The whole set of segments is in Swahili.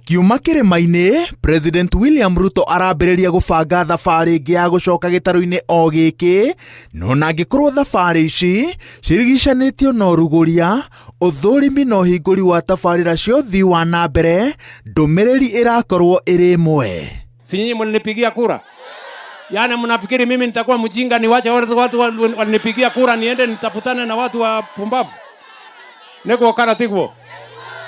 Kiuma kirima-ini, President William Ruto arambĩrĩria gũbanga thabarĩ ĩngĩ ya gũcoka gĩtarũ-inĩ o gĩkĩ, no na angĩkorwo thabarĩ ici cirigicanĩtio na ũrugũria, ũthũrimi na ũhingũri wa tabarĩra cia ũthii wa na mbere, ndũmĩrĩri ĩrakorwo ĩrĩ ĩmwe. Si nyinyi mlinipigia kura? Yaani mnafikiri mimi nitakuwa mjinga niwache watu walinipigia kura niende nitafutane na watu wa pumbavu? Niko karatiguo.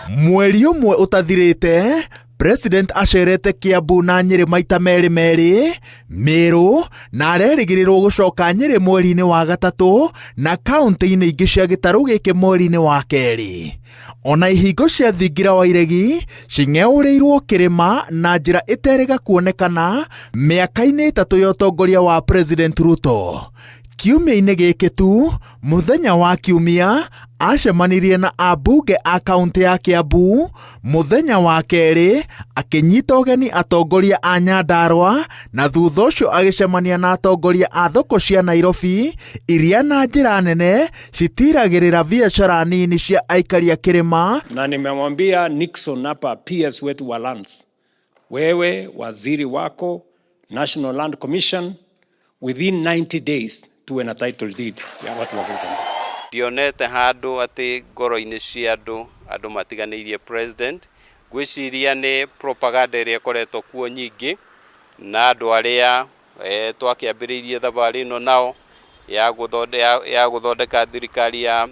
Mweri ũmwe ũtathirĩte, President acerete Kiambu na Nyeri maita merĩ, Meru na arerĩgĩrĩrwo gũcoka Nyeri mweri-inĩ wa gatatũ na kaunti-inĩ ingĩ cia gĩtarũ gĩkĩ mweri-inĩ wa kerĩ. Ona ihingo cia thingira wa iregi cing'eũrĩirwo kĩrĩma na njĩra ĩterĩga kuonekana mĩaka-inĩ ĩtatũ ya ũtongoria wa President Ruto. Kiumia-inĩ gĩkĩ tu, mũthenya wa Kiumia acemanirie na ambunge a kaunti ya Kiambu, mũthenya wa kerĩ akĩnyita ũgeni atongoria a Nyandarua na thutha ũcio agĩcemania na atongoria a thoko cia Nairobi iria na njĩra nene citiragĩrĩra biashara nini cia aikari a kĩrĩma. Na nimemwambia Nixon hapa, PS wetu wa lands, wewe waziri wako National Land Commission, within 90 days tuwe na title deed ya watu wa Gĩthumo. Dionete handu ati ngoro-ini cia andu matiganĩirie president, gwiciria ni propaganda iria koretwo kuo nyingi na andu aria twakiambĩrĩirie thabarĩ ĩno nao ya guthondeka thirikari ya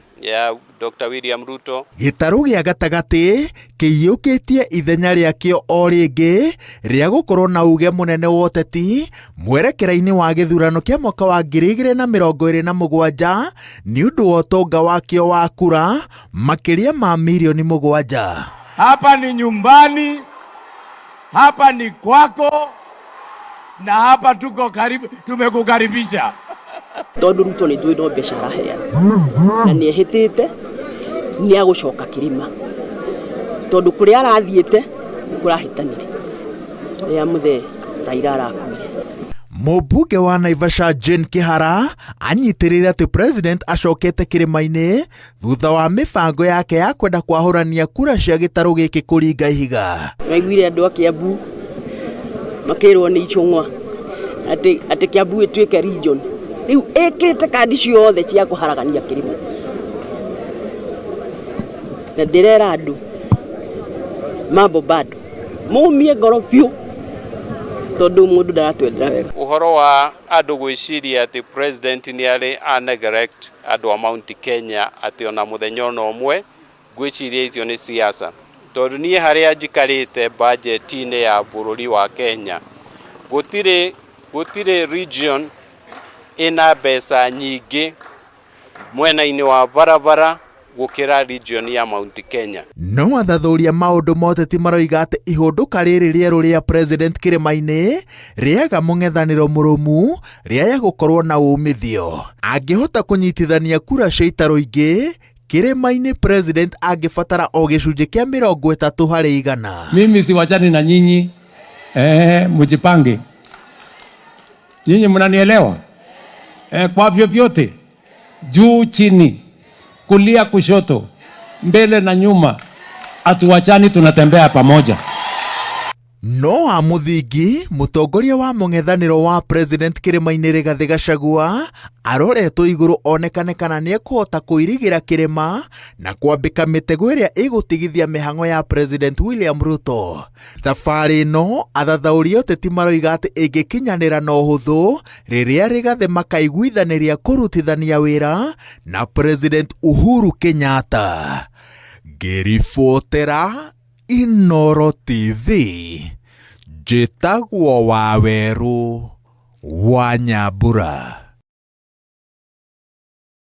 Dr. William Ruto. Gĩtarũ gĩa gatagatĩ kĩiyũkĩtie ithenya rĩakĩo o rĩngĩ rĩa gũkorwo na uge mũnene wa ũteti mwerekera-inĩ wa gĩthurano kĩa mwaka wa 2027 nĩ ũndũ wa ũtonga wakĩo wa kura makĩria ma milioni 7. Hapa ni nyumbani, hapa ni kwako, na hapa tuko karibu, tumekukaribisha. Tondu Ruto ni ndwino mbeca araheana na ni ehitite ni agucoka kirima tondu kuria arathiite kurahitanire ria muthe Raila arakuire. Mũmbunge wa Naivasha Jane Kihara anyitirĩire atĩ president acokete kĩrĩma-inĩ thutha wa mĩbango yake ya kwenda kwahũrania kura cia gĩtarũ gĩkĩ kũringa ihiga. Naiguire andũ a Kiambu makĩrwo nĩ icũng'wa atĩ Kiambu ĩtuĩke region. Riu ekite kandi ciothe cia kuharagania kirima na ndirera andu mambo bado mumie ngoro biu tondu mundu ndaratwendera wega. Uhoro wa andu gwiciria ati president ni ari aneglect andu a Mount Kenya ati ona muthenya ona umwe, gwiciria icio ni siasa tondu nie haria njikarite budget-ini ya bururi wa Kenya gutire region ina mbeca nyingĩ mwena-inĩ wa barabara gũkĩra region ya Mount Kenya. No athuthuria maũndũ ma ũteti maroiga atĩ ihũndũka rĩrĩ rĩerũ rĩa president kĩrĩma-inĩ rĩaga mũng'ethanĩro mũrũmu rĩaya gũkorwo na umithio. Angĩhota kũnyitithania kura cia itarũ ingĩ, kĩrĩma-inĩ president angĩbatara o gĩcunjĩ kĩa 30 harĩ 100. Mimi siwachani na nyinyi, mjipange. Nyinyi mnanielewa? Kwa vyovyote, juu chini, kulia kushoto, mbele na nyuma, atuwachani tunatembea pamoja. No wa muthingi mutongoria wa mũng'ethanĩro wa president kĩrĩma-inĩ Rigathĩ Gachagua aroretwo igũrũ onekane kana nĩ ekũhota kũirigĩra kĩrĩma na kwambĩka mĩtego ĩrĩa ĩgũtigithia mĩhang'o ya President William Ruto. Thabarĩ ĩno athathaũri ũteti maroiga atĩ ĩngĩkinyanĩra na ũhũthũ rĩrĩa Rigathĩ makaiguithanĩria kũrutithania wĩra na President Uhuru Kenyatta. Ngĩribotera Inooro TV, njĩtagwo Waweru wa Nyambura.